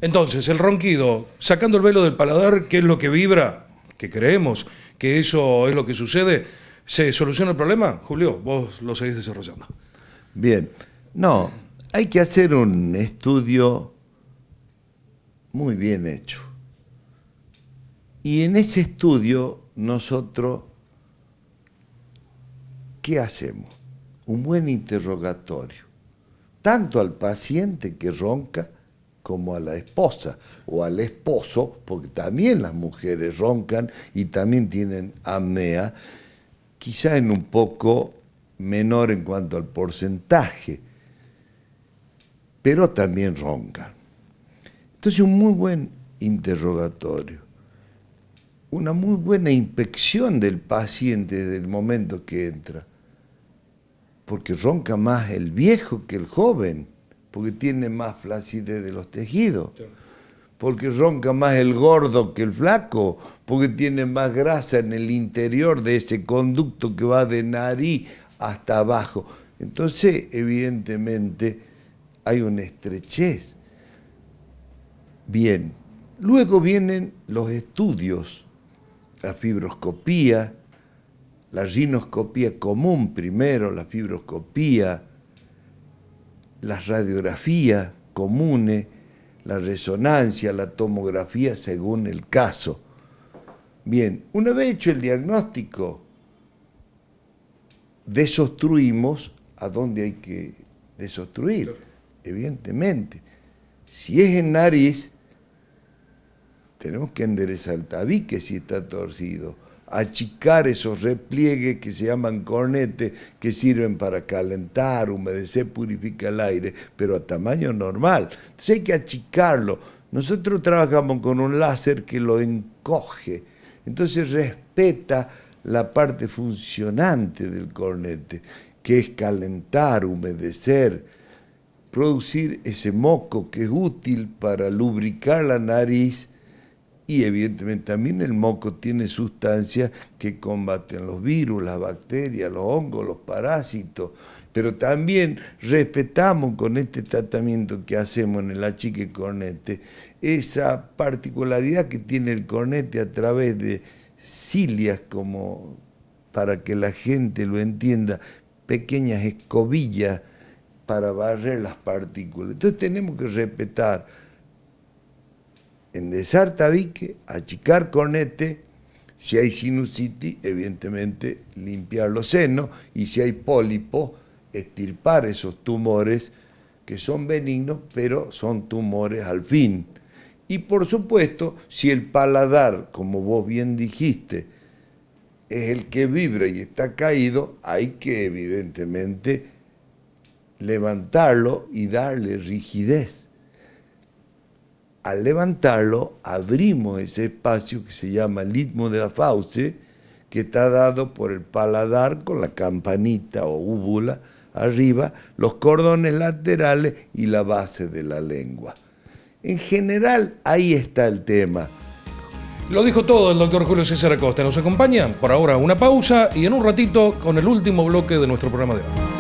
Entonces, el ronquido, sacando el velo del paladar, ¿qué es lo que vibra? ¿Qué creemos? ¿Que eso es lo que sucede? ¿Se soluciona el problema? Julio, vos lo seguís desarrollando. Bien, no, hay que hacer un estudio muy bien hecho. Y en ese estudio nosotros, ¿qué hacemos? Un buen interrogatorio, tanto al paciente que ronca como a la esposa o al esposo, porque también las mujeres roncan y también tienen apnea, quizá en un poco menor en cuanto al porcentaje, pero también roncan. Entonces un muy buen interrogatorio, una muy buena inspección del paciente desde el momento que entra, porque ronca más el viejo que el joven, porque tiene más flacidez de los tejidos, porque ronca más el gordo que el flaco, porque tiene más grasa en el interior de ese conducto que va de nariz hasta abajo. Entonces, evidentemente, hay una estrechez. Bien, luego vienen los estudios, la fibroscopía, la rinoscopía común primero, la fibroscopía, las radiografías comunes, la resonancia, la tomografía según el caso. Bien, una vez hecho el diagnóstico, desobstruimos a dónde hay que desobstruir, evidentemente. Si es en nariz, tenemos que enderezar el tabique si está torcido, achicar esos repliegues que se llaman cornetes, que sirven para calentar, humedecer, purificar el aire, pero a tamaño normal. Entonces hay que achicarlo. Nosotros trabajamos con un láser que lo encoge, entonces respeta la parte funcionante del cornete, que es calentar, humedecer, producir ese moco que es útil para lubricar la nariz. Y evidentemente también el moco tiene sustancias que combaten los virus, las bacterias, los hongos, los parásitos, pero también respetamos con este tratamiento que hacemos en el achique cornete esa particularidad que tiene el cornete a través de cilias, como para que la gente lo entienda, pequeñas escobillas para barrer las partículas. Entonces tenemos que respetar, enderezar tabique, achicar cornete, si hay sinusitis, evidentemente limpiar los senos, y si hay pólipo, extirpar esos tumores que son benignos, pero son tumores al fin. Y por supuesto, si el paladar, como vos bien dijiste, es el que vibra y está caído, hay que evidentemente levantarlo y darle rigidez. Al levantarlo, abrimos ese espacio que se llama el istmo de la fauce, que está dado por el paladar con la campanita o úvula arriba, los cordones laterales y la base de la lengua. En general, ahí está el tema. Lo dijo todo el doctor Julio César Acosta. Nos acompaña por ahora una pausa y en un ratito con el último bloque de nuestro programa de hoy.